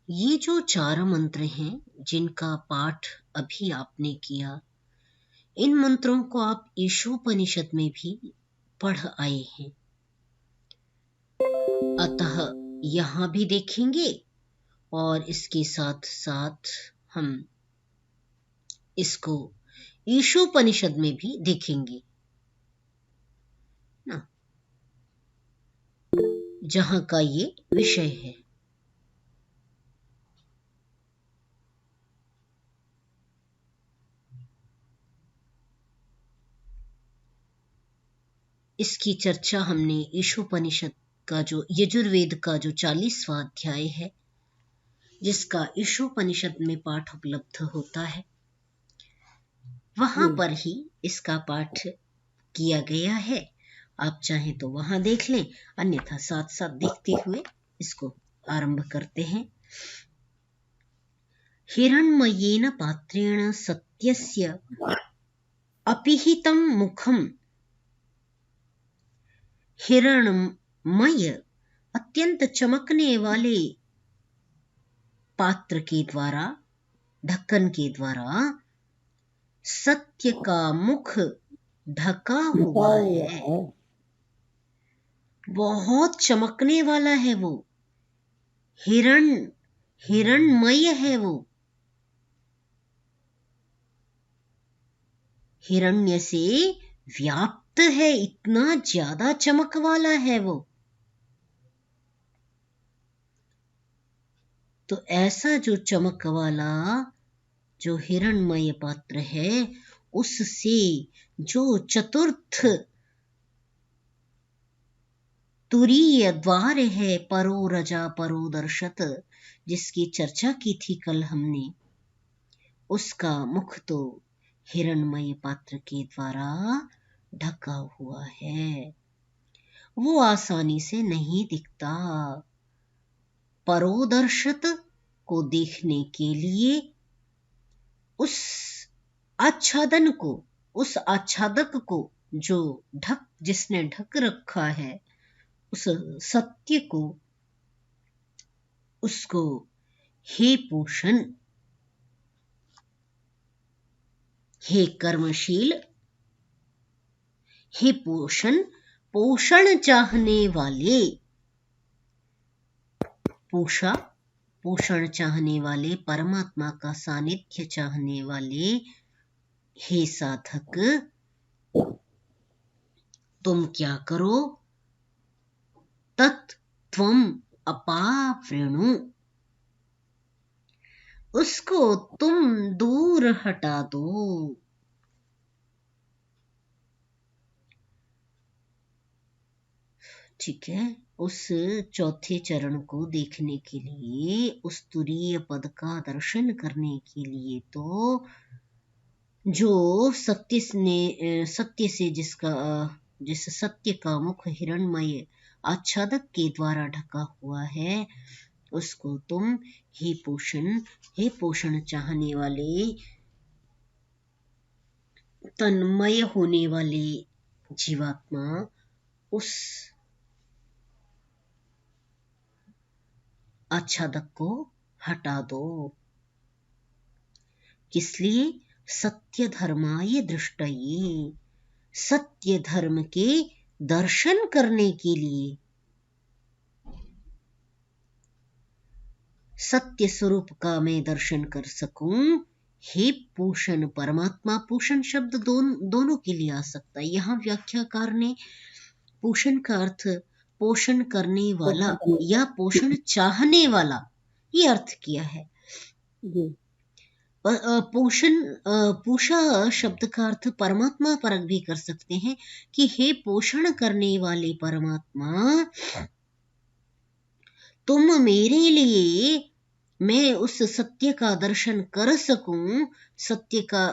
ये जो 4 मंत्र हैं जिनका पाठ अभी आपने किया, इन मंत्रों को आप ईशोपनिषद में भी पढ़ आए हैं। अतः यहाँ भी देखेंगे और इसके साथ साथ हम इसको ईशोपनिषद में भी देखेंगे ना, जहां का ये विषय है। इसकी चर्चा हमने ईशोपनिषद का जो यजुर्वेद का जो 40वां अध्याय है, जिसका ईशोपनिषद में पाठ उपलब्ध होता है, वहां पर ही इसका पाठ किया गया है। आप चाहें तो वहां देख लें, अन्यथा साथ साथ देखते हुए इसको आरंभ करते हैं। हिरण्मयेन पात्रेण सत्यस्य अपिहितं मुखम। हिरणमय अत्यंत चमकने वाले पात्र के द्वारा, ढक्कन के द्वारा सत्य का मुख ढका हुआ है। बहुत चमकने वाला है वो। हिरणमय है वो। हिरण्य से व्याप्त है, इतना ज्यादा चमक वाला है वो। तो ऐसा जो चमक वाला जो हिरणमय पात्र है, उससे जो चतुर्थ तुरीय द्वार है, परो रजा परो दर्शत, जिसकी चर्चा की थी कल हमने, उसका मुख तो हिरणमय पात्र के द्वारा ढका हुआ है। वो आसानी से नहीं दिखता। परोदर्शत को देखने के लिए उस आच्छादन को, उस आच्छादक को जो जिसने ढक रखा है, उस सत्य को, उसको हे पोषण, हे कर्मशील, हे पोषण, पोषण चाहने वाले, पोषण चाहने वाले, परमात्मा का सानिध्य चाहने वाले, हे साधक, तुम क्या करो, तत्त्वम अपावृणु, उसको तुम दूर हटा दो। ठीक है, उस चौथे चरण को देखने के लिए, उस तुरीय पद का दर्शन करने के लिए, तो जो सत्य से जिस सत्य का मुख हिरणमय आच्छादक के द्वारा ढका हुआ है, उसको तुम हे पोषण चाहने वाले, तन्मय होने वाले जीवात्मा, उस आच्छादक को हटा दो। किस लिए? सत्य धर्माय दृष्टये, सत्य धर्म के दर्शन करने के लिए, सत्य स्वरूप का मैं दर्शन कर सकूं। हे पोषण, परमात्मा पोषण शब्द दोनों के लिए आ सकता है। यहाँ व्याख्याकार ने पोषण का अर्थ पोषण करने वाला या पोषण चाहने वाला ये अर्थ किया है। पोषा शब्द का अर्थ परमात्मा परक भी कर सकते हैं कि हे पोषण करने वाले परमात्मा, तुम मेरे लिए, मैं उस सत्य का दर्शन कर सकूं, सत्य का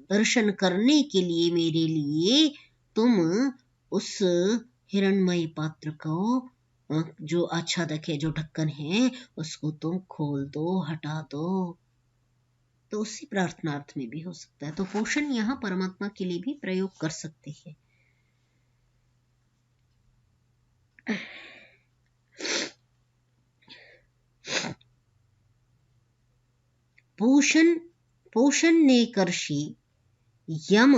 दर्शन करने के लिए मेरे लिए तुम उस हिरणमय पात्र को, जो आच्छादक है, जो ढक्कन है, उसको तुम खोल दो, हटा दो। तो उसी प्रार्थनार्थ में भी हो सकता है। तो पोषण यहाँ परमात्मा के लिए भी प्रयोग कर सकते हैं। पोषण ने कर्षि यम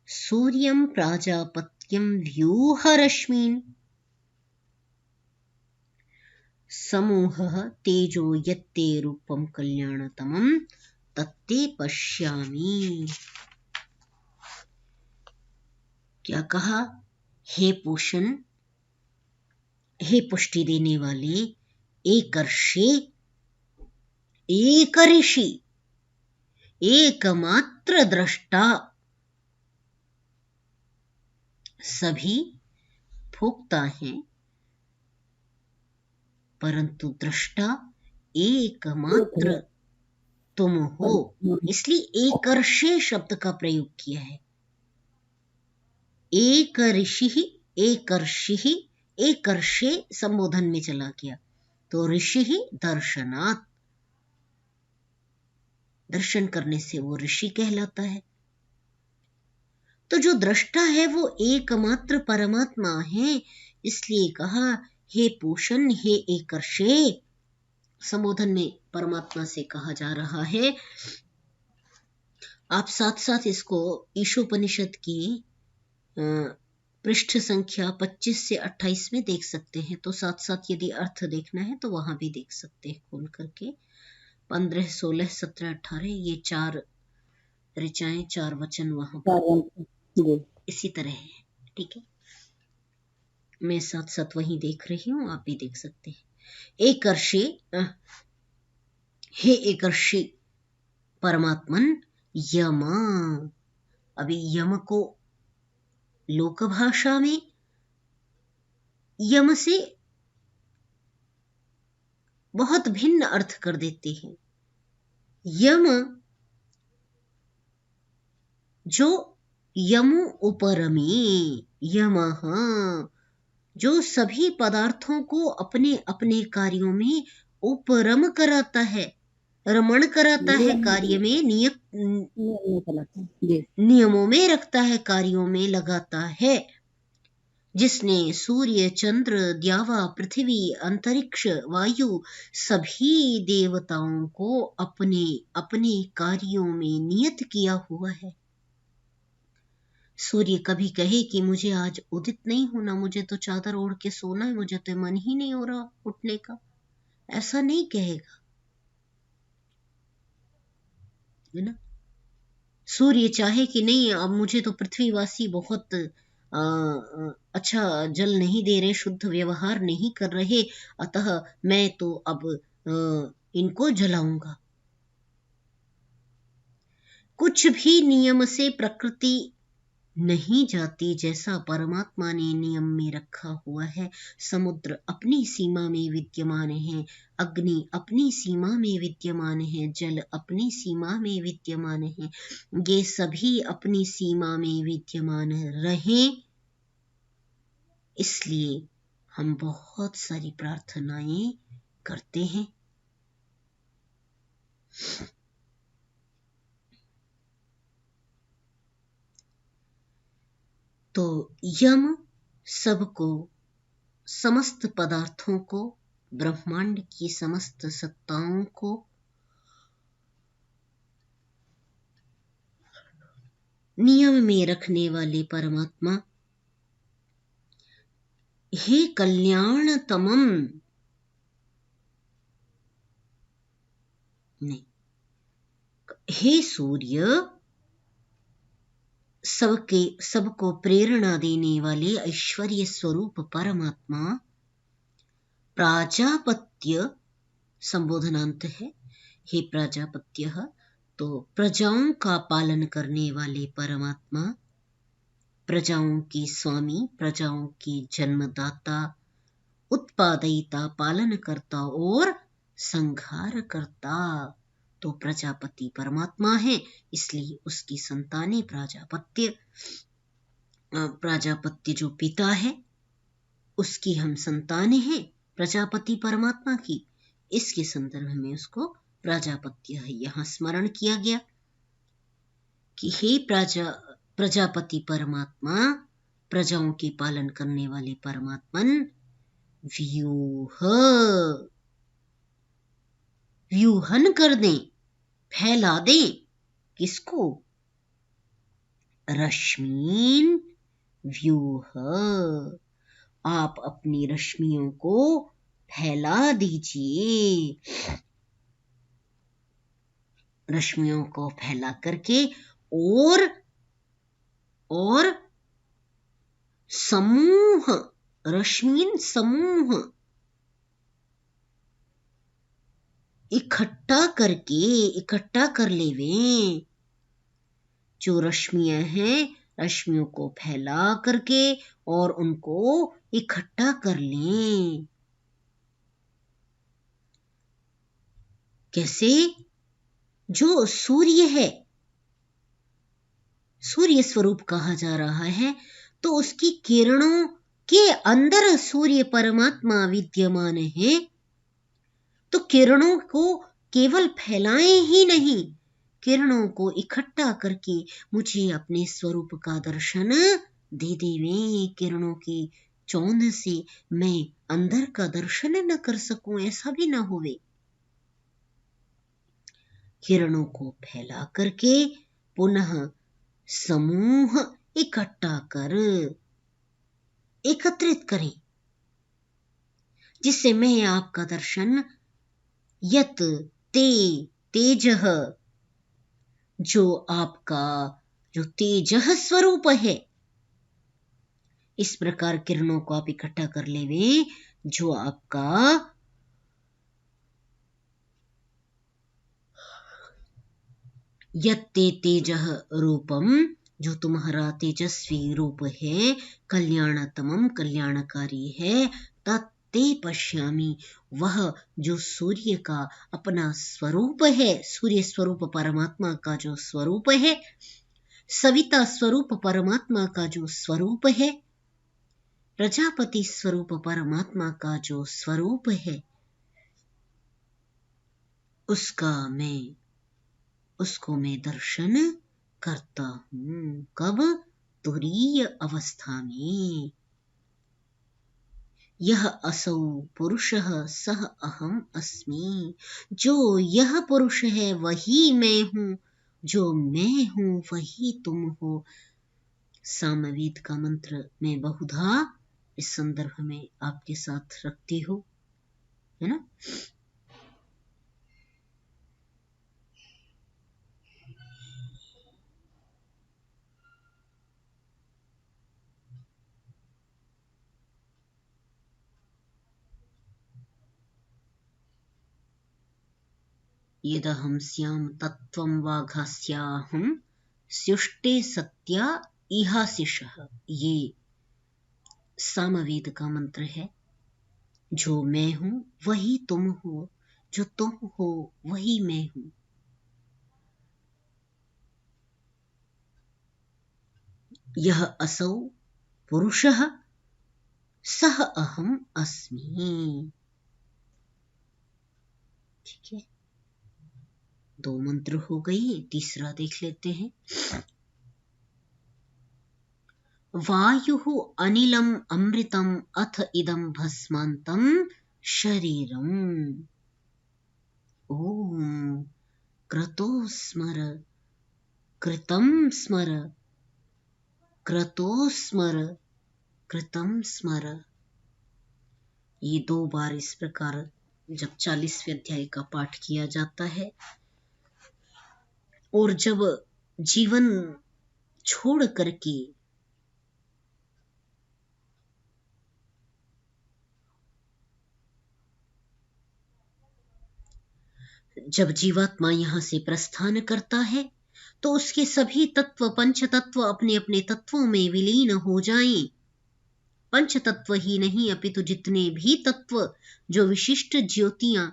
सूर्यं प्राजापत्यं व्यूहरश्मीन् समूहः तेजो यत्ते रूपं कल्याणतमं तत्ते पश्यामि। क्या कहा? हे पोषण, हे पुष्टि देने वाले, एकर्षे, एक ऋषि, एकमात्र दृष्टा, सभी भोक्ता हैं परंतु दृष्टा एकमात्र तुम हो, इसलिए एकर्षे शब्द का प्रयोग किया है। एक ऋषि, एकर्षि, एकर्षे संबोधन में चला गया तो ऋषि दर्शनात्, दर्शन करने से वो ऋषि कहलाता है। तो जो दृष्टा है वो एकमात्र परमात्मा है, इसलिए कहा हे पोषण, हे एकर्षे, संबोधन में परमात्मा से कहा जा रहा है। आप साथ साथ इसको ईशोपनिषद की पृष्ठ संख्या 25 से 28 में देख सकते हैं। तो साथ साथ यदि अर्थ देखना है तो वहां भी देख सकते हैं खोल करके। 15, 16, 17, 18 ये 4 ऋचाएं, 4 वचन वहां पर इसी तरह है। ठीक है, मैं साथ साथ वहीं देख रही हूं, आप भी देख सकते हैं। एकर्षे, हे एकर्षे परमात्मन यमा, अभी यम को लोक भाषा में यम से बहुत भिन्न अर्थ कर देते हैं। यम जो यमु उपरमे, यमः जो सभी पदार्थों को अपने अपने कार्यों में उपरम कराता है, रमण कराता है, कार्य में नियमों में रखता है, कार्यों में लगाता है। जिसने सूर्य, चंद्र, द्यावा, पृथ्वी, अंतरिक्ष, वायु सभी देवताओं को अपने अपने कार्यों में नियत किया हुआ है। सूर्य कभी कहे कि मुझे आज उदित नहीं होना, मुझे तो चादर ओढ़ के सोना है, मुझे तो मन ही नहीं हो रहा उठने का, ऐसा नहीं कहेगा, है ना। सूर्य चाहे कि नहीं, अब मुझे तो पृथ्वीवासी बहुत अच्छा जल नहीं दे रहे, शुद्ध व्यवहार नहीं कर रहे, अतः मैं तो अब इनको जलाऊंगा। कुछ भी नियम से प्रकृति नहीं जाती, जैसा परमात्मा ने नियम में रखा हुआ है। समुद्र अपनी सीमा में विद्यमान है, अग्नि अपनी सीमा में विद्यमान है, जल अपनी सीमा में विद्यमान है, ये सभी अपनी सीमा में विद्यमान रहें। इसलिए हम बहुत सारी प्रार्थनाएं करते हैं। तो यम सबको, समस्त पदार्थों को, ब्रह्मांड की समस्त सत्ताओं को नियम में रखने वाले परमात्मा, हे कल्याणतमम, नहीं, हे सूर्य, सबको प्रेरणा देने वाले ऐश्वर्य स्वरूप परमात्मा, प्राजापत्य संबोधनांत है, हे प्राजापत्य, तो प्रजाओं का पालन करने वाले परमात्मा, प्रजाओं की स्वामी, प्रजाओं की जन्मदाता, उत्पादयिता, पालन करता और संहार करता, तो प्रजापति परमात्मा है, इसलिए उसकी संतानें प्राजापत्य, प्राजापत्य जो पिता है उसकी हम संतानें हैं प्रजापति परमात्मा की, इसके संदर्भ में उसको प्राजापत्य है यहां स्मरण किया गया कि हे प्रजापति परमात्मा, प्रजाओं के पालन करने वाले परमात्मन, व्यूहन कर दें, फैला दें। किसको? रश्मीन व्यूह। आप अपनी रश्मियों को फैला दीजिए। रश्मियों को फैला करके और समूह, रश्मीन समूह इकट्ठा कर लेवें। जो रश्मियां हैं, रश्मियों को फैला करके और उनको इकट्ठा कर लें। कैसे? जो सूर्य है, सूर्य स्वरूप कहा जा रहा है, तो उसकी किरणों के अंदर सूर्य परमात्मा विद्यमान है। तो किरणों को केवल फैलाएं ही नहीं, किरणों को इकट्ठा करके मुझे अपने स्वरूप का दर्शन दे देवें। किरणों की चौंध से मैं अंदर का दर्शन न कर सकूं, ऐसा भी ना होवे। किरणों को फैला करके पुनः समूह इकट्ठा कर एकत्रित करें, जिससे मैं आपका दर्शन यत ते तेजह, जो आपका जो तेजह स्वरूप है, इस प्रकार किरणों को आप इकट्ठा कर लेवे। जो आपका यत्ते तेजह रूपम, जो तुम्हारा तेजस्वी रूप है, कल्याणतमम कल्याणकारी है, तत्ते पश्यामि, वह जो सूर्य का अपना स्वरूप है, सूर्य स्वरूप परमात्मा का जो स्वरूप है, सविता स्वरूप परमात्मा का जो स्वरूप है, प्रजापति स्वरूप परमात्मा का जो स्वरूप है, उसको मैं दर्शन करता हूं। कब? तुरीय अवस्था में। यह असौ पुरुषः सह अहम अस्मि, जो यह पुरुष है वही मैं हूं, जो मैं हूं वही तुम हो। सामवेद का मंत्र मैं बहुधा इस संदर्भ में आपके साथ रखती हूं, है ना। यदहं स्याम तत्त्वं वाघस्याहं स्युष्टे सत्या इहासिषः। ये सामवेद का मंत्र है। जो मैं हूं वही तुम हो, जो तुम हो वही मैं हूं। यह असौ पुरुषः सह अहम अस्मि। ठीक है, 2 मंत्र हो गई, तीसरा देख लेते हैं। वायुः अनिलम् अमृतम् अथ इदं भस्मान्तं शरीरम्। ओम क्रतो स्मर, कृतं स्मर, क्रतो स्मर, कृतं स्मर। ये 2 बार इस प्रकार जब 40वें अध्याय का पाठ किया जाता है और जब जीवन छोड़ करके जब जीवात्मा यहाँ से प्रस्थान करता है, तो उसके सभी तत्व, पंच तत्व अपने अपने तत्वों में विलीन हो जाएं। पंच तत्व ही नहीं, अपितु जितने भी तत्व, जो विशिष्ट ज्योतियां,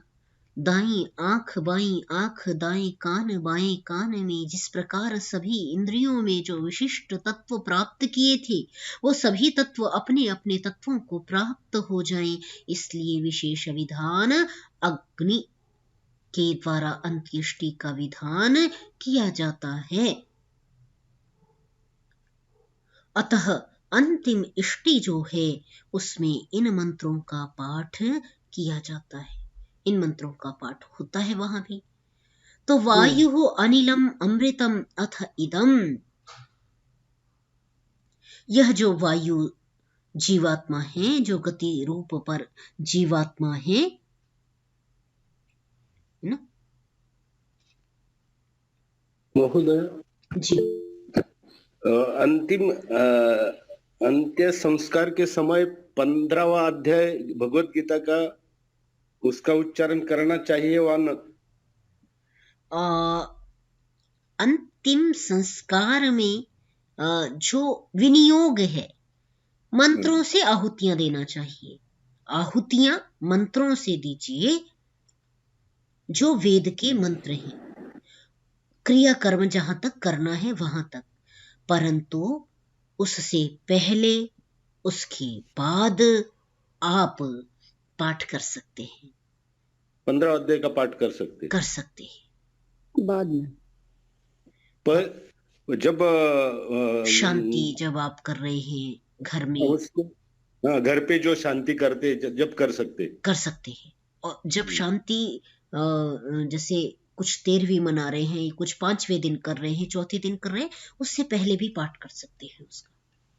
दाई आंख बाई आंख, दाएं कान बाएं कान में जिस प्रकार सभी इंद्रियों में जो विशिष्ट तत्व प्राप्त किए थे, वो सभी तत्व अपने अपने तत्वों को प्राप्त हो जाएं। इसलिए विशेष विधान अग्नि के द्वारा अंत्येष्टि का विधान किया जाता है। अतः अंतिम इष्टि जो है उसमें इन मंत्रों का पाठ किया जाता है, इन मंत्रों का पाठ होता है वहां भी। तो वायु अनिलम अमृतम अथ इदम, यह जो वायु जीवात्मा है, जो गति रूप पर जीवात्मा है ना महोदय जी। अंतिम अंत्य संस्कार के समय 15वां अध्याय भगवत गीता का उसका उच्चारण करना चाहिए व न? अंतिम संस्कार में जो विनियोग है, मंत्रों से आहुतियां देना चाहिए। आहुतियां मंत्रों से दीजिए, जो वेद के मंत्र हैं। क्रिया कर्म जहां तक करना है वहां तक, परंतु उससे पहले उसके बाद आप पाठ कर सकते हैं। 15 अध्याय का पाठ कर सकते हैं बाद में। पर जब शांति जब आप कर रहे हैं घर में, हाँ, घर पे जो शांति करते जब कर सकते हैं। और जब शांति जैसे कुछ 13वीं मना रहे हैं, कुछ 5वें दिन कर रहे हैं, चौथे दिन कर रहे हैं, उससे पहले भी पाठ कर सकते हैं उसका,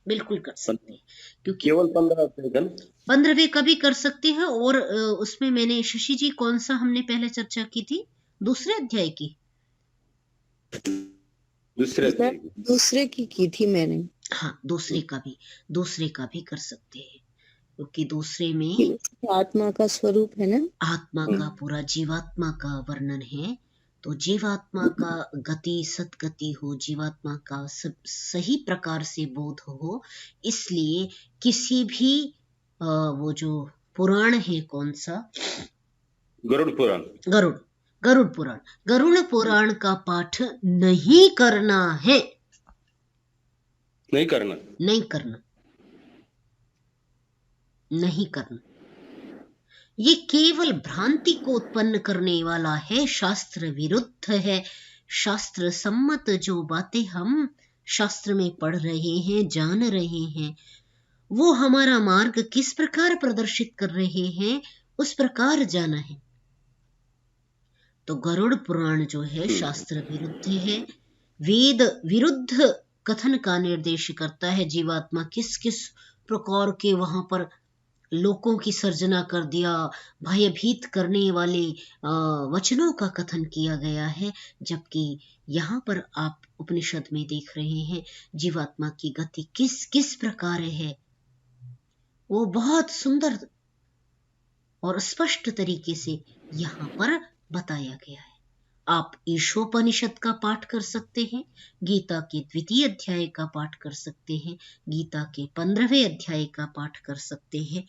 बिल्कुल कर सकते हैं। क्योंकि केवल 15 अध्याय का 15वें का भी कर सकते हैं। और उसमें मैंने शशि जी कौन सा हमने पहले चर्चा की थी, दूसरे अध्याय की, दूसरे की थी मैंने। हाँ, दूसरे का भी कर सकते हैं, क्योंकि दूसरे में आत्मा का स्वरूप है ना, आत्मा का पूरा जीवात्मा का वर्णन है। तो जीवात्मा का गति सदगति हो, जीवात्मा का सब सही प्रकार से बोध हो, इसलिए किसी भी वो जो पुराण है, कौन सा, गरुड़ पुराण, गरुड़ पुराण का पाठ नहीं करना है। नहीं करना। ये केवल भ्रांति को उत्पन्न करने वाला है, शास्त्र विरुद्ध है। शास्त्र सम्मत जो बातें हम शास्त्र में पढ़ रहे हैं, जान रहे हैं, वो हमारा मार्ग किस प्रकार प्रदर्शित कर रहे हैं, उस प्रकार जाना है। तो गरुड़ पुराण जो है शास्त्र विरुद्ध है, वेद विरुद्ध कथन का निर्देश करता है। जीवात्मा किस किस प्रकार के वहां पर लोगों की सर्जना कर दिया, भयभीत करने वाले वचनों का कथन किया गया है। जबकि यहाँ पर आप उपनिषद में देख रहे हैं जीवात्मा की गति किस किस प्रकार है, वो बहुत सुंदर और स्पष्ट तरीके से यहाँ पर बताया गया है। आप ईशोपनिषद का पाठ कर सकते हैं, गीता के 2 अध्याय का पाठ कर सकते हैं, गीता के 15वें अध्याय का पाठ कर सकते हैं,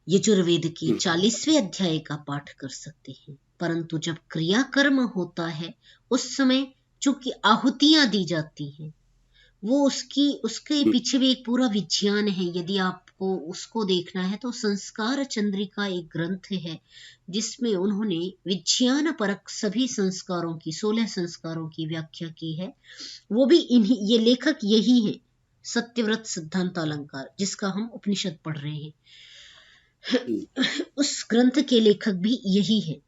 यजुर्वेद के 40वें अध्याय का पाठ कर सकते हैं। परंतु जब क्रियाकर्म होता है, उस समय चूंकि आहुतियां दी जाती हैं, वो उसके पीछे भी एक पूरा विज्ञान है। यदि आपको उसको देखना है तो संस्कार चंद्रिका एक ग्रंथ है, जिसमें उन्होंने विज्ञान परक सभी संस्कारों की 16 संस्कारों की व्याख्या की है। वो भी ये लेखक यही है, सत्यव्रत सिद्धांत अलंकार, जिसका हम उपनिषद पढ़ रहे हैं। उस ग्रंथ के लेखक भी यही है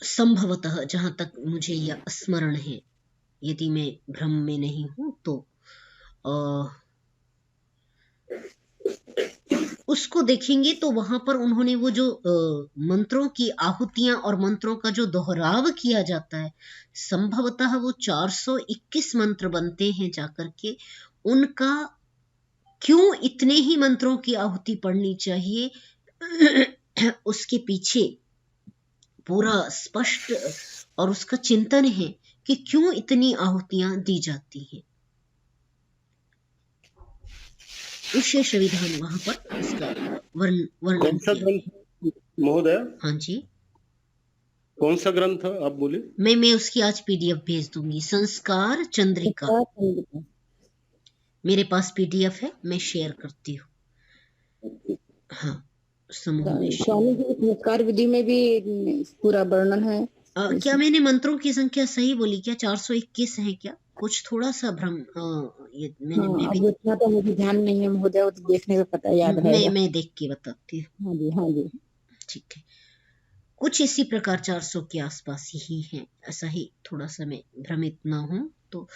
संभवतः, जहां तक मुझे यह स्मरण है, यदि मैं भ्रम में नहीं हूं तो। उसको देखेंगे तो वहां पर उन्होंने वो जो मंत्रों की आहुतियां और मंत्रों का जो दोहराव किया जाता है, संभवतः वो 421 मंत्र बनते हैं जाकर के। उनका क्यों इतने ही मंत्रों की आहुति पढ़नी चाहिए, उसके पीछे पूरा स्पष्ट और उसका चिंतन है कि क्यों इतनी आहुतियां दी जाती हैं। विशेष विधान वहां पर इसका वर्णन। कौन सा ग्रंथ महोदय? हाँ जी, कौन सा ग्रंथ आप बोले? मैं उसकी आज PDF भेज दूंगी, संस्कार चंद्रिका। मेरे पास PDF है, मैं शेयर करती हूँ। हाँ, समूह में स्वामी जी संस्कार विधि में भी पूरा वर्णन है। क्या मैंने मंत्रों की संख्या सही बोली क्या? 421 है क्या? कुछ थोड़ा सा भ्रम, ये मैंने भी इतना तो मुझे ध्यान नहीं है महोदय, वो तो देखने में पता याद है। मैं देख के बताती हूँ। हाँ जी, हाँ जी, ठीक है। कुछ इसी प्रकार 400 के आसपास ही है, ऐसा ही, थोड़ा सा मैं भ्रमित ना हूं तो।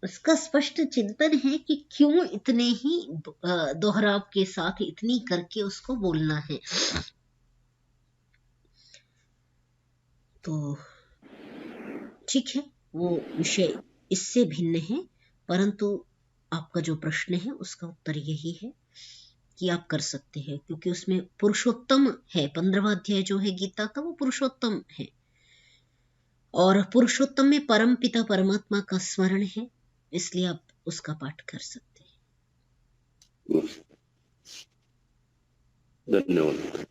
उसका स्पष्ट चिंतन है कि क्यों इतने ही दोहराव के साथ इतनी करके उसको बोलना है। तो ठीक है, वो विषय इससे भिन्न है, परंतु आपका जो प्रश्न है उसका उत्तर यही है कि आप कर सकते हैं, क्योंकि उसमें पुरुषोत्तम है। 15वां अध्याय जो है गीता का वो पुरुषोत्तम है, और पुरुषोत्तम में परम पिता परमात्मा का स्मरण है, इसलिए आप उसका पाठ कर सकते हैं। धन्यवाद।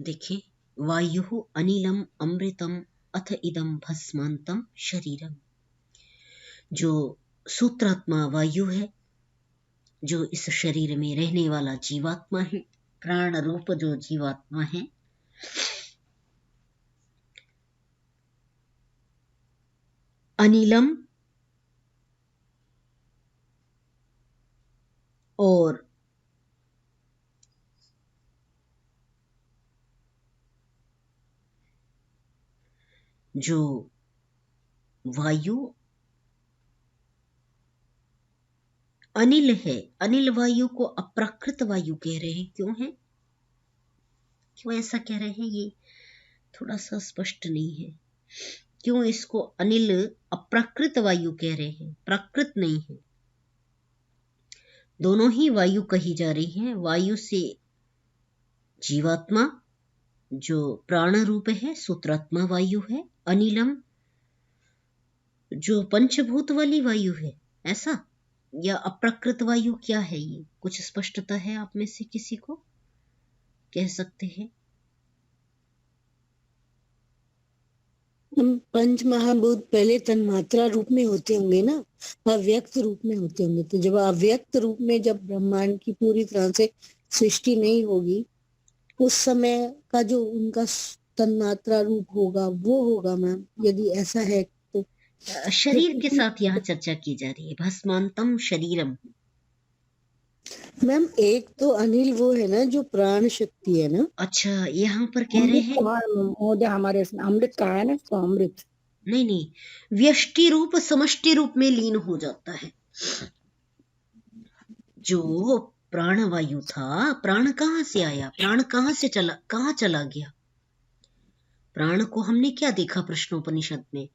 देखिए, वायु अनिलम अमृतम अथ इदम भस्मांतम शरीरम। जो सूत्रात्मा वायु है, जो इस शरीर में रहने वाला जीवात्मा है, प्राण रूप जो जीवात्मा है, अनिलम और जो वायु अनिल है, अनिल वायु को अप्राकृत वायु कह रहे हैं। क्यों है, क्यों ऐसा कह रहे हैं, ये थोड़ा सा स्पष्ट नहीं है। क्यों इसको अनिल अप्राकृत वायु कह रहे हैं, प्राकृत नहीं है। दोनों ही वायु कही जा रही हैं। वायु से जीवात्मा जो प्राण रूप है, सूत्रात्मा वायु है। अनिलम जो पंचभूत वाली वायु है, ऐसा, या अप्राकृत वायु क्या है, ये कुछ स्पष्टता है आप में से किसी को, कह सकते हैं? हम पंच महाभूत पहले तन्मात्रा रूप में होते होंगे ना, अव्यक्त रूप में होते होंगे। तो जब अव्यक्त रूप में जब ब्रह्मांड की पूरी तरह से सृष्टि नहीं होगी, उस समय का जो उनका तन्मात्रा रूप होगा वो होगा मैम, यदि ऐसा है तो। शरीर के साथ यहाँ चर्चा की जा रही है, भस्मांतम शरीरम। मैम एक तो अनिल वो है ना जो प्राण शक्ति है ना। अच्छा, यहाँ पर कह रहे हैं हमारे इसमें अमृत कहा है ना, तो अमृत नहीं नहीं, व्यष्टि रूप समष्टि रूप में लीन हो जाता है। जो प्राण वायु था, प्राण कहाँ से आया, प्राण कहाँ से चला, कहाँ चला गया? प्राण को हमने क्या देखा प्रश्नोपनिषद में,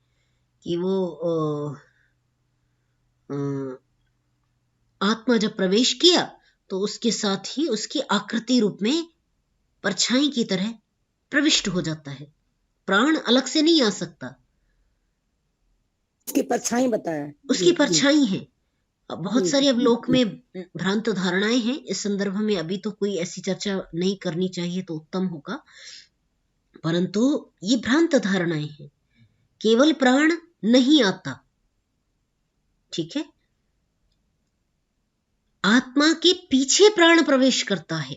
कि वो आत्मा जब प्रवेश किया तो उसके साथ ही उसकी आकृति रूप में परछाई की तरह प्रविष्ट हो जाता है। प्राण अलग से नहीं आ सकता, उसकी परछाई बताया, उसकी परछाई है। अब बहुत सारी अब लोक में भ्रांत धारणाएं हैं, इस संदर्भ में अभी तो कोई ऐसी चर्चा नहीं करनी चाहिए तो उत्तम होगा, परंतु ये भ्रांत धारणाएं हैं। केवल प्राण नहीं आता, ठीक है, आत्मा के पीछे प्राण प्रवेश करता है।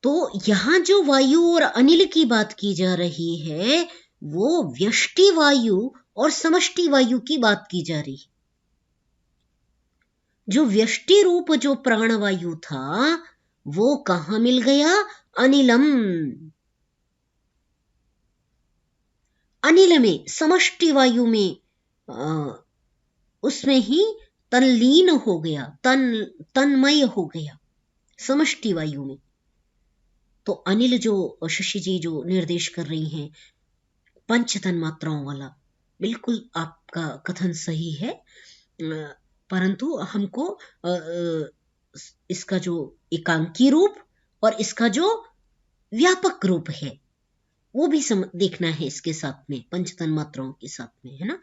तो यहां जो वायु और अनिल की बात की जा रही है, वो व्यष्टि वायु और समष्टि वायु की बात की जा रही है। जो व्यष्टि रूप जो प्राणवायु था वो कहां मिल गया? अनिलम, अनिल में, समष्टि वायु में, उसमें ही तल्लीन हो गया, तन्मय हो गया समष्टि वायु में। तो अनिल जो शशि जी जो निर्देश कर रही हैं पंच तन्मात्राओं वाला, बिल्कुल आपका कथन सही है, परंतु हमको इसका जो एकांकी रूप और इसका जो व्यापक रूप है वो भी देखना है इसके साथ में, पंच तन्मात्राओं के साथ में, है ना।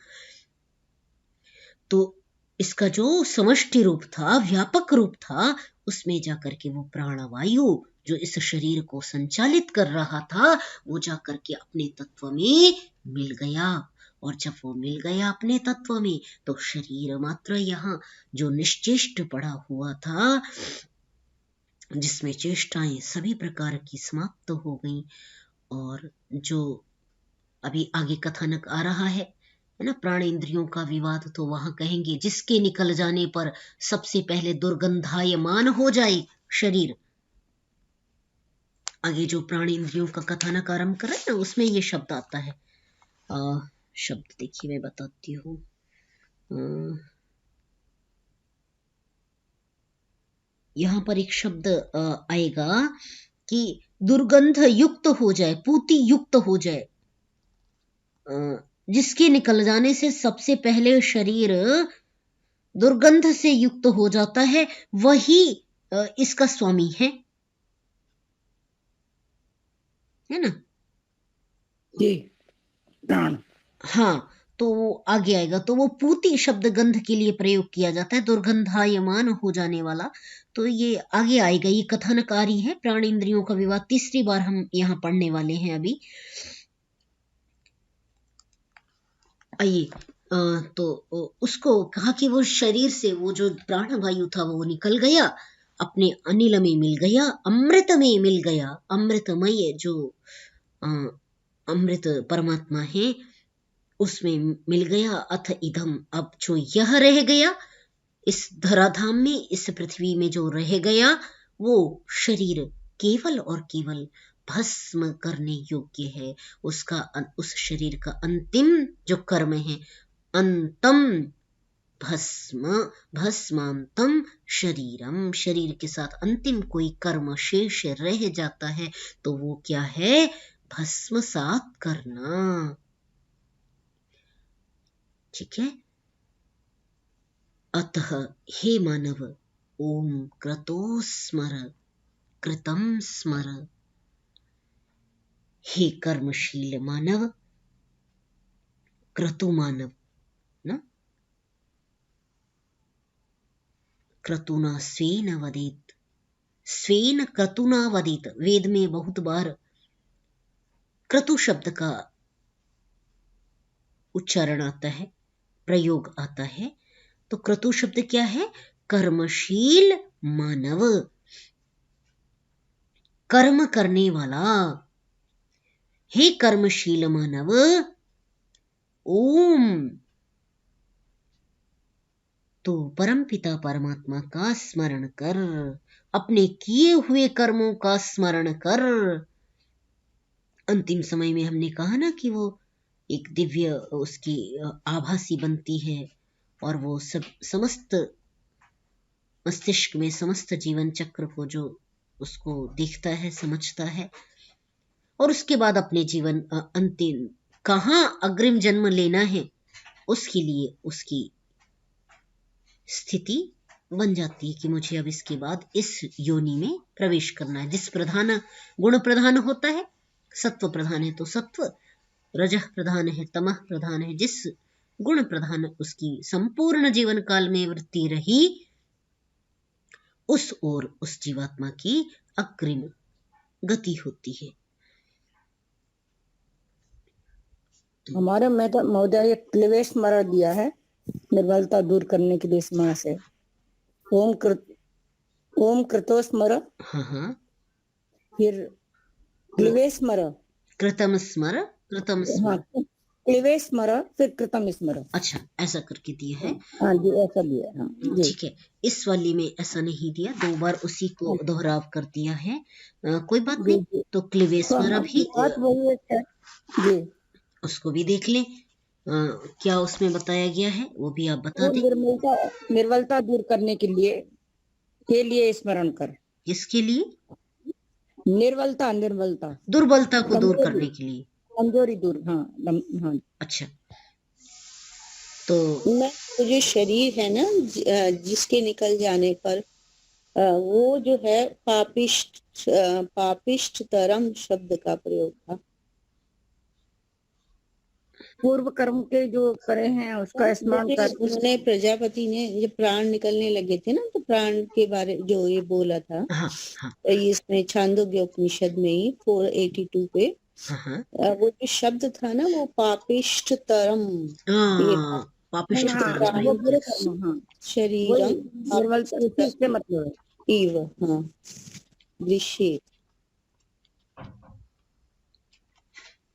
तो इसका जो समष्टि रूप था, व्यापक रूप था, उसमें जाकर के वो प्राणवायु जो इस शरीर को संचालित कर रहा था, वो जाकर के अपने तत्व में मिल गया। और जब वो मिल गया अपने तत्व में, तो शरीर मात्र यहाँ जो निश्चेष्ट पड़ा हुआ था, जिसमें चेष्टाएं सभी प्रकार की समाप्त हो गई, और जो अभी आगे कथानक आ रहा है है ना, प्राण इंद्रियों का विवाद, तो वहां कहेंगे जिसके निकल जाने पर सबसे पहले दुर्गंधायमान हो जाए शरीर। आगे जो प्राण इंद्रियों का कथानक आरंभ कर रहे हैं ना, उसमें ये शब्द आता है। शब्द देखिए मैं बताती हूँ। यहाँ पर एक शब्द आएगा कि दुर्गंध युक्त हो जाए, पूति युक्त हो जाए, जिसके निकल जाने से सबसे पहले शरीर दुर्गंध से युक्त हो जाता है, वही इसका स्वामी है ना जी, प्राण। हाँ, तो वो आगे आएगा। तो वो पूति शब्द गंध के लिए प्रयोग किया जाता है, दुर्गंधायमान हो जाने वाला। तो ये आगे आएगा, ये कथनकारी है प्राण इंद्रियों का विवाद, तीसरी बार हम यहाँ पढ़ने वाले हैं अभी। आइए, तो उसको कहा कि वो शरीर से वो जो प्राण वायु था वो निकल गया, अपने अनिल में मिल गया, अमृत में मिल गया, अमृतमय जो अमृत परमात्मा है उसमें मिल गया। अथ इदम, अब जो यह रह गया इस धराधाम में, इस पृथ्वी में जो रह गया, वो शरीर केवल और केवल भस्म करने योग्य है। उसका, उस शरीर का अंतिम जो कर्म है, अंतम भस्म, भस्मांतम शरीरम, शरीर के साथ अंतिम कोई कर्म शेष रह जाता है तो वो क्या है? भस्मसात करना। ठीक है। अतः हे मानव, ओम क्रतो स्मर, कृतम स्मर। हे कर्मशील मानव, क्रतु मानव ना, क्रतुना स्वेन वदेत, स्वेन क्रतुना वदेत। वेद में बहुत बार क्रतु शब्द का उच्चारण आता है, प्रयोग आता है। तो क्रतु शब्द क्या है? कर्मशील मानव, कर्म करने वाला। हे कर्मशील मानव, ओम, तो परमपिता परमात्मा का स्मरण कर, अपने किए हुए कर्मों का स्मरण कर। अंतिम समय में हमने कहा ना कि वो एक दिव्य उसकी आभासी बनती है और वो सब समस्त मस्तिष्क में समस्त जीवन चक्र को जो उसको देखता है, समझता है, और उसके बाद अपने जीवन अंतिम कहाँ अग्रिम जन्म लेना है उसके लिए उसकी स्थिति बन जाती है कि मुझे अब इसके बाद इस योनि में प्रवेश करना है। जिस प्रधान गुण प्रधान होता है, सत्व प्रधान है तो सत्व, रजः प्रधान है, तमः प्रधान है, जिस गुण प्रधान उसकी संपूर्ण जीवन काल में वृत्ति रही, उस ओर उस जीवात्मा की अग्रिम गति होती है। हमारे महोदय एक क्लेवेश स्मरण दिया है निर्बलता दूर करने के लिए स्मरण से। ओम कृतो स्मर, हाँ, फिर क्लेवेश स्मर, कृतम स्मर, कृतम स्मर, क्लेवेश स्मर, फिर कृतम स्मर। अच्छा, ऐसा करके दिया है। हाँ जी, ऐसा दिया है। हाँ जी, ठीक है। इस वाली में ऐसा नहीं दिया, 2 बार उसी को दोहराव कर दिया है। कोई बात नहीं, तो क्लेवेश स्मर भी बात वही है जी, उसको भी देख लें। क्या उसमें बताया गया है वो भी आप बता दें। निर्बलता दूर करने के लिए स्मरण कर। किसके लिए? निर्बलता दुर्बलता को दूर करने के लिए, कमजोरी दूर। हाँ हाँ। अच्छा, तो जो शरीर है ना, जिसके निकल जाने पर वो जो है पापिष्ट तरम शब्द का प्रयोग था। पूर्व कर्म के जो करे हैं उसका स्मरण कर। उन्होंने प्रजापति ने जब प्राण निकलने लगे थे ना, तो प्राण के बारे जो ये बोला था, हाँ, इसमें छांदोग्य उपनिषद में ही 482 पे वो जो शब्द था ना, वो पापिष्ट तरम, पापिष्ट तरम शरीरम से मतलब इव, हाँ, दृश्य।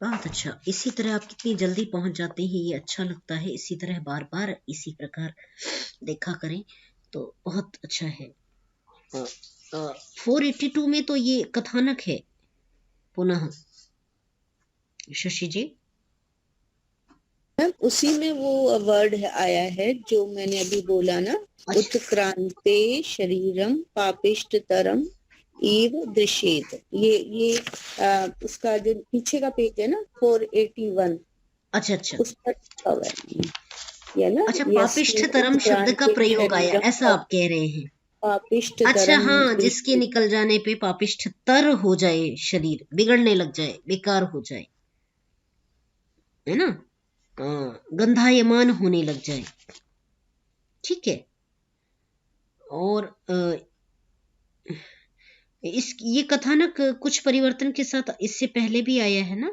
बहुत अच्छा। इसी तरह आप कितनी जल्दी पहुंच जाते हैं, ये अच्छा लगता है। इसी तरह बार बार इसी प्रकार देखा करें तो बहुत अच्छा है। 482 में तो ये कथानक है पुनः, शशि जी। मैम उसी में वो वर्ड आया है जो मैंने अभी बोला ना, अच्छा उत्क्रांते शरीरम पापिष्टतरम एव दृश्येत। ये उसका जो पीछे का पेज है ना 481, अच्छा अच्छा उस पर लिखा हुआ है ये ना, अच्छा। पापिष्ठ यस्मिन् तरम शब्द का उत्क्रांते प्रयोग आया, शरीरम ऐसा आप कह रहे हैं। अच्छा पापिष्टतरम हाँ, जिसके दृश्येत। निकल जाने पे पापिष्ठ तर हो जाए, शरीर बिगड़ने लग जाए, बेकार हो जाए, है ना, गंधायमान होने लग जाए। ठीक है। और इस ये कथानक कुछ परिवर्तन के साथ इससे पहले भी आया है ना,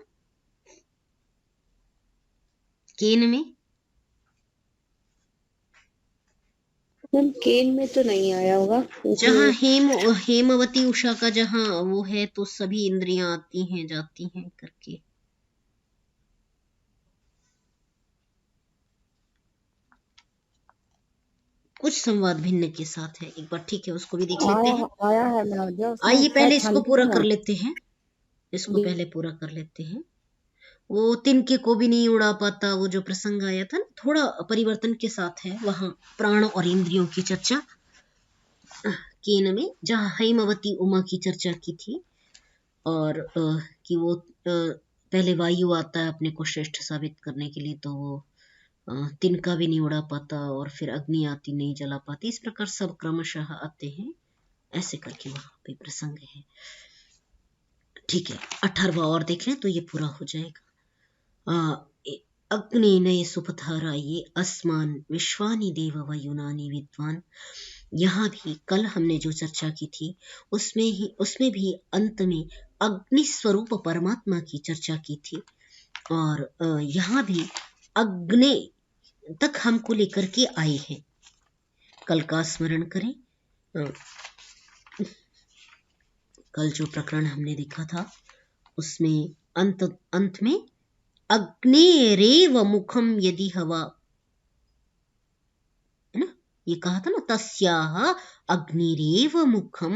केन में। मैम केन में तो नहीं आया होगा जहाँ क्योंकि हेमवती उषा का जहाँ वो है, तो सभी इंद्रियां आती हैं जाती हैं करके। कुछ संवाद भिन्न के साथ है एक बार। ठीक है, उसको भी देख लेते हैं। आया है ना, जो उसमें आइए है पहले इसको पूरा कर छंद लेते हैं, इसको में। पहले पूरा कर लेते हैं। वो तिनके को भी नहीं उड़ा पाता, वो जो प्रसंग आया था ना, थोड़ा परिवर्तन के साथ है। वहां प्राण और इंद्रियों की चर्चा केन में, जहाँ हेमवती उमा की चर्चा की थी, और कि वो पहले वायु आता है अपने को श्रेष्ठ साबित करने के लिए, तो वो तिनका भी नहीं उड़ा पाता, और फिर अग्नि आती नहीं जला पाती। इस प्रकार सब क्रमशः आते हैं, ऐसे करके वहां पे प्रसंग है। ठीक है, 18वां और देख लें तो ये पूरा हो जाएगा। अग्नि नये सुपथाराये अस्मान विश्वानि देव वयुनानि विद्वान। यहाँ भी कल हमने जो चर्चा की थी उसमें भी अंत में अग्नि स्वरूप परमात्मा की चर्चा की थी, और यहाँ भी अग्नि तक हमको लेकर के आए हैं। कल का स्मरण करें। कल जो प्रकरण हमने देखा था उसमें अंत में अग्नेरेव मुखम यदि हवा, है ना, ये कहा था ना, तस्याह अग्निरेव मुखम।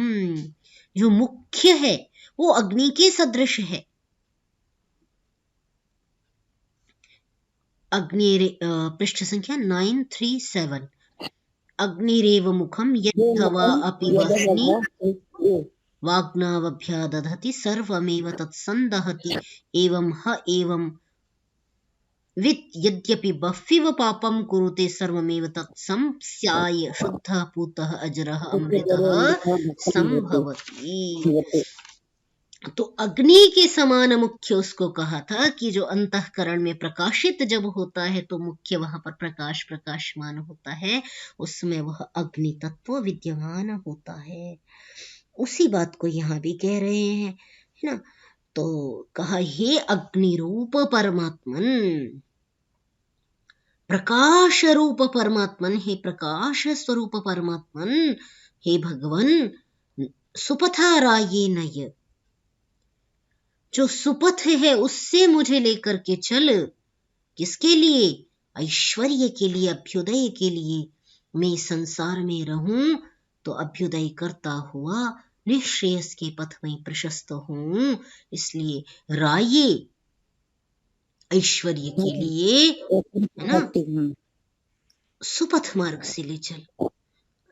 जो मुख्य है वो अग्नि के सदृश है। पृष्ठ संख्या 937। अग्निरेव मुखम यदि हवा अपि वह्नि वाग्नावभ्यादधति सर्वमेव तत्सन्दहति एवं ह एवं वित् यद्यपि बह्विव पापं कुरुते सर्वमेव तत्संस्याय शुद्धः पूतः अजरः अमृतः संभवति। तो अग्नि के समान मुख्य उसको कहा था कि जो अंतःकरण में प्रकाशित जब होता है तो मुख्य वहां पर प्रकाश प्रकाशमान होता है, उसमें वह अग्नि तत्व विद्यमान होता है। उसी बात को यहाँ भी कह रहे हैं, है ना। तो कहा, हे अग्नि रूप परमात्मन, प्रकाश रूप परमात्मन, हे प्रकाश स्वरूप परमात्मन, हे भगवन, सुपथाराये नय, जो सुपथ है उससे मुझे लेकर के चल। किसके लिए? ऐश्वर्य के लिए, अभ्युदय के लिए। मैं संसार में रहूं तो अभ्युदय करता हुआ निश्रेयस के पथ में प्रशस्त हूं, इसलिए राये, ऐश्वर्य के लिए, है ना, सुपथ मार्ग से ले चल।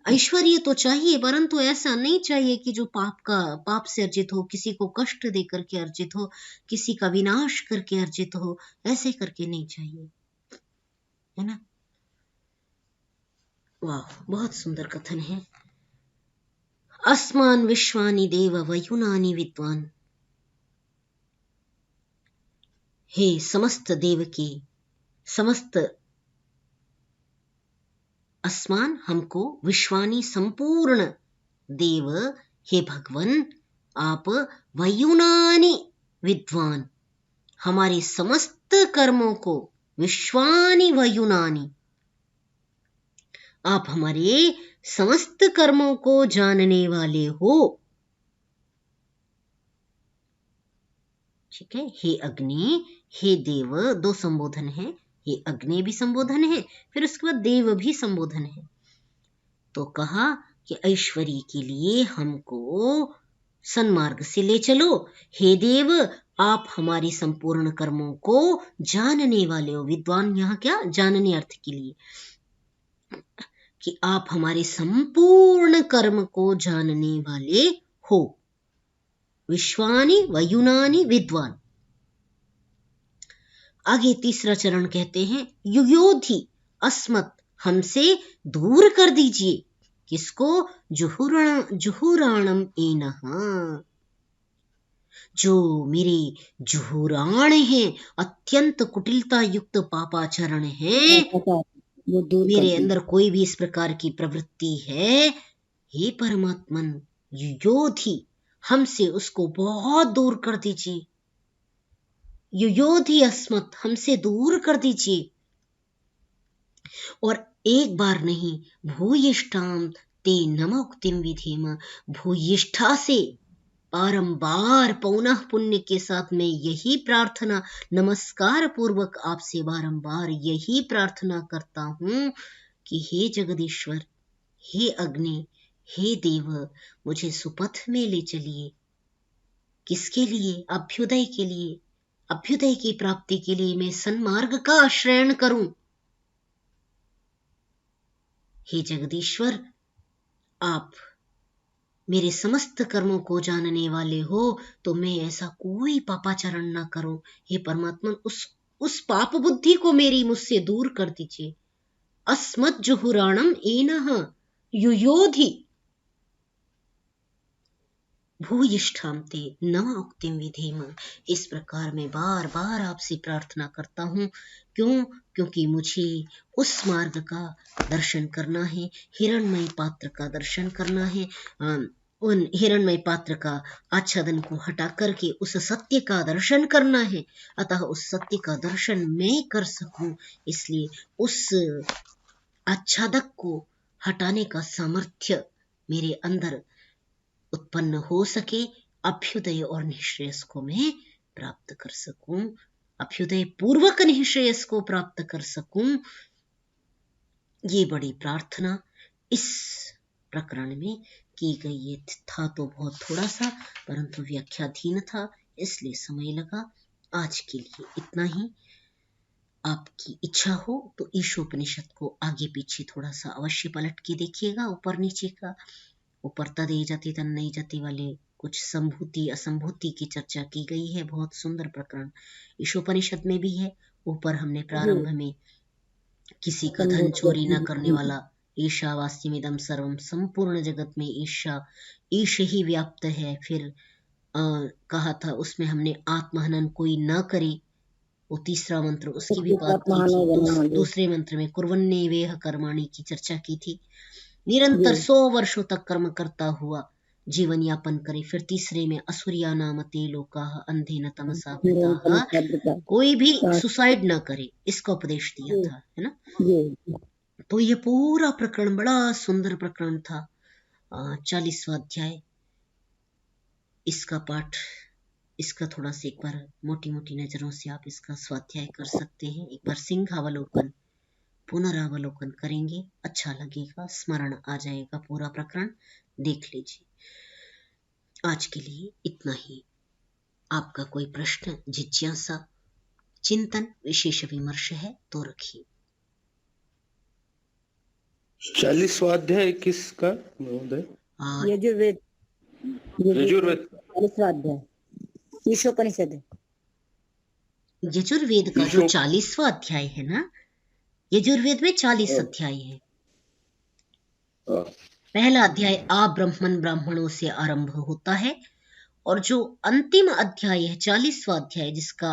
ऐश्वर्य तो चाहिए, परंतु ऐसा नहीं चाहिए कि जो पाप से अर्जित हो, किसी को कष्ट दे करके अर्जित हो, किसी का विनाश करके अर्जित हो, ऐसे करके नहीं चाहिए, है ना। वाह, बहुत सुंदर कथन है। अस्मान विश्वानि देव वयुनानि विद्वान, हे समस्त देव के, समस्त अस्मान हमको, विश्वानी संपूर्ण देव, हे भगवन आप, वयुनानि विद्वान, हमारे समस्त कर्मों को, विश्वानि वयुनानि, आप हमारे समस्त कर्मों को जानने वाले हो। ठीक है, हे अग्नि, हे देव, दो संबोधन है। हे अग्नि भी संबोधन है, फिर उसके बाद देव भी संबोधन है। तो कहा कि ऐश्वर्य के लिए हमको सन्मार्ग से ले चलो। हे देव, आप हमारी संपूर्ण कर्मों को जानने वाले हो। विद्वान यहाँ क्या जानने अर्थ के लिए, कि आप हमारे संपूर्ण कर्म को जानने वाले हो। विश्वानि वयुनानि विद्वान। आगे तीसरा चरण कहते हैं युयोधि अस्मत्, हमसे दूर कर दीजिए। किसको? जुहुराणम एनः, जो मेरे जुहुराण हैं, अत्यंत कुटिलता युक्त पापाचरण है, वो दूर कर मेरे दीजिए। अंदर कोई भी इस प्रकार की प्रवृत्ति है, हे परमात्मन युयोधि, हमसे उसको बहुत दूर कर दीजिए। युयोधि अस्मत्, हमसे दूर कर दीजिए। और एक बार नहीं, भूयिष्ठाम ते नमोक्तिम विधेम, भूयिष्ठा से बारंबार पौनः पुण्य के साथ मैं यही प्रार्थना, नमस्कार पूर्वक आपसे बारंबार यही प्रार्थना करता हूं कि हे जगदीश्वर, हे अग्नि, हे देव, मुझे सुपथ में ले चलिए। किसके लिए? अभ्युदय के लिए। अभ्युदय की प्राप्ति के लिए मैं सन्मार्ग का आश्रयण करूं। हे जगदीश्वर, आप मेरे समस्त कर्मों को जानने वाले हो, तो मैं ऐसा कोई पापाचरण ना करूं। हे परमात्मा, उस पाप बुद्धि को मेरी मुझसे दूर कर दीजिए। अस्मत् जुहुराणम एनः युयोधि भूयिष्ठाम ते नमोक्तिम विधेम। इस प्रकार मैं बार बार आपसे प्रार्थना करता हूँ। क्यों? क्योंकि मुझे उस मार्ग का दर्शन करना है, हिरण्मय पात्र का दर्शन करना है। उन हिरण्मय पात्र का आच्छादन को हटा करके उस सत्य का दर्शन करना है। अतः उस सत्य का दर्शन मैं कर सकूं, इसलिए उस आच्छादक को हटाने का सामर्थ्य मेरे अंदर उत्पन्न हो सके, अभ्युदय और निःश्रेयस को मैं प्राप्त कर सकूं, अभ्युदय पूर्वक निःश्रेयस को प्राप्त कर सकूं। ये बड़ी प्रार्थना इस प्रकरण में की गई। ये था तो बहुत थोड़ा सा, परंतु व्याख्याधीन था, इसलिए समय लगा। आज के लिए इतना ही। आपकी इच्छा हो तो ईशोपनिषद को आगे पीछे थोड़ा सा अवश्य पलट के देखिएगा, ऊपर नीचे का। ऊपर तदे जाति तन नहीं जाति वाले कुछ संभूति असंभूति की चर्चा की गई है। बहुत सुंदर प्रकरण ईशोपनिषद में भी है। ऊपर हमने प्रारंभ में किसी का धन चोरी न करने वाला, ईशावास्यमिदं सर्वम, संपूर्ण जगत में ईश ही व्याप्त है। फिर कहा था, उसमें हमने आत्महनन कोई न करे, वो तीसरा मंत्र, उसकी भी बात की थी। दूसरे मंत्र में कुर्वन्नेवेह कर्माणि की चर्चा की थी। निरंतर 100 वर्षों तक कर्म करता हुआ जीवन यापन करे। फिर तीसरे में असुरिया नामते लोकाः अंधेन तमसा वृताः, कोई भी सुसाइड न करे, इसका उपदेश दिया था, है ना। तो ये पूरा प्रकरण बड़ा सुंदर प्रकरण था। 40वां अध्याय, इसका पाठ, इसका थोड़ा सा एक बार मोटी मोटी नजरों से आप इसका स्वाध्याय कर सकते हैं। एक बार सिंहावलोकन, पुनरावलोकन करेंगे, अच्छा लगेगा, स्मरण आ जाएगा। पूरा प्रकरण देख लीजिए। आज के लिए इतना ही। आपका कोई प्रश्न, जिज्ञासा, चिंतन, विशेष विमर्श है तो रखिए। 40वां अध्याय किसका महोदय? यजुर्वेद, यजुर्वेद 40वां अध्याय ईशोपनिषद है। यजुर्वेद का जो 40वां अध्याय है ना, यजुर्वेद में 40 अध्याय है। पहला अध्याय आ ब्रह्मन, ब्राह्मणों से आरंभ होता है, और जो अंतिम अध्याय है 40वां अध्याय, जिसका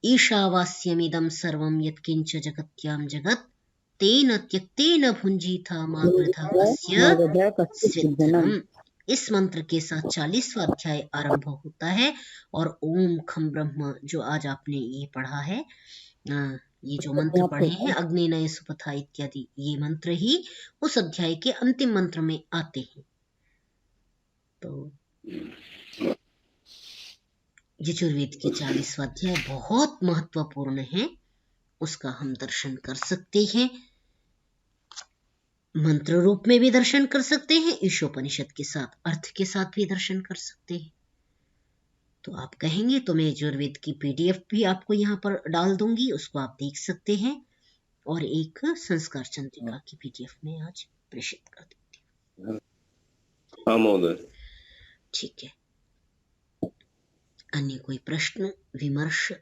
ईशावास्यमिदं सर्वं यत्किंच जगत्यां जगत् तेन त्यक्तेन भुञ्जीथा मा वृथा कस्य स्विद्धनम्। इस मंत्र के साथ 40वां अध्याय आरंभ होता है। और ओम खम ब्रह्म, जो आज आपने ये पढ़ा है, ये जो मंत्र पढ़े हैं, अग्निनय सुपथा इत्यादि, ये मंत्र ही उस अध्याय के अंतिम मंत्र में आते हैं। तो यजुर्वेद के 40वां अध्याय बहुत महत्वपूर्ण है, उसका हम दर्शन कर सकते हैं, मंत्र रूप में भी दर्शन कर सकते हैं, ईशोपनिषद के साथ अर्थ के साथ भी दर्शन कर सकते हैं। तो आप कहेंगे तो मैं यजुर्वेद की PDF भी आपको यहाँ पर डाल दूंगी, उसको आप देख सकते हैं, और एक संस्कार चंद्रिका की PDF में आज प्रेषित कर देती हूँ। हाँ महोदय। ठीक है, अन्य कोई प्रश्न विमर्श?